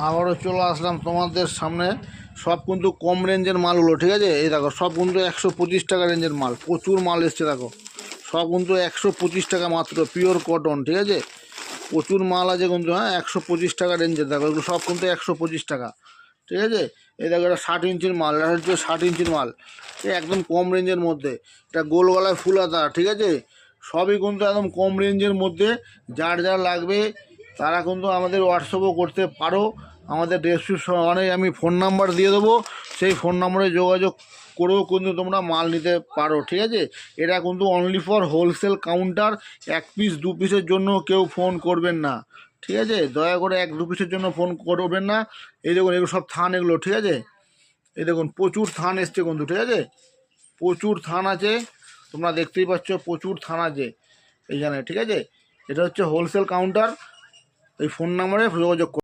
আবারও চলে আসলাম তোমাদের সামনে। সব কিন্তু কম রেঞ্জের মালগুলো, ঠিক আছে। এই দেখো সব কিন্তু 125 টাকা রেঞ্জের মাল, প্রচুর মাল এসছে দেখো। সব কিন্তু 125 টাকা মাত্র, পিওর কটন, ঠিক আছে। প্রচুর মাল আছে কিন্তু, হ্যাঁ 125 টাকা রেঞ্জের দেখো, এগুলো সব কিন্তু 125 টাকা, ঠিক আছে। এই দেখো এটা 60 ইঞ্চির মাল, এটা হচ্ছে 60 ইঞ্চির মাল, একদম কম রেঞ্জের মধ্যে। এটা গোল গলায় ফুল হাতা, ঠিক আছে। সবই কিন্তু একদম কম রেঞ্জের মধ্যে। যার যার লাগবে তারা কিন্তু আমাদের হোয়াটসঅ্যাপও করতে পারো। আমাদের ডেসক্রিপশনে আমি ফোন নাম্বার দিয়ে দেবো, সেই ফোন নম্বরে যোগাযোগ করেও কিন্তু তোমরা মাল নিতে পারো, ঠিক আছে। এটা কিন্তু অনলি ফর হোলসেল কাউন্টার, এক পিস দু পিসের জন্য কেউ ফোন করবেন না, ঠিক আছে। দয়া করে এক দু পিসের জন্য ফোন করবেন না। এই দেখুন এগুলো সব থান, এগুলো ঠিক আছে। এই দেখুন প্রচুর থান এসছে কিন্তু, ঠিক আছে। প্রচুর থান আছে, তোমরা দেখতেই পাচ্ছ প্রচুর থান আছে এইখানে, ঠিক আছে। এটা হচ্ছে হোলসেল কাউন্টার, এই ফোন নাম্বারে যোগাযোগ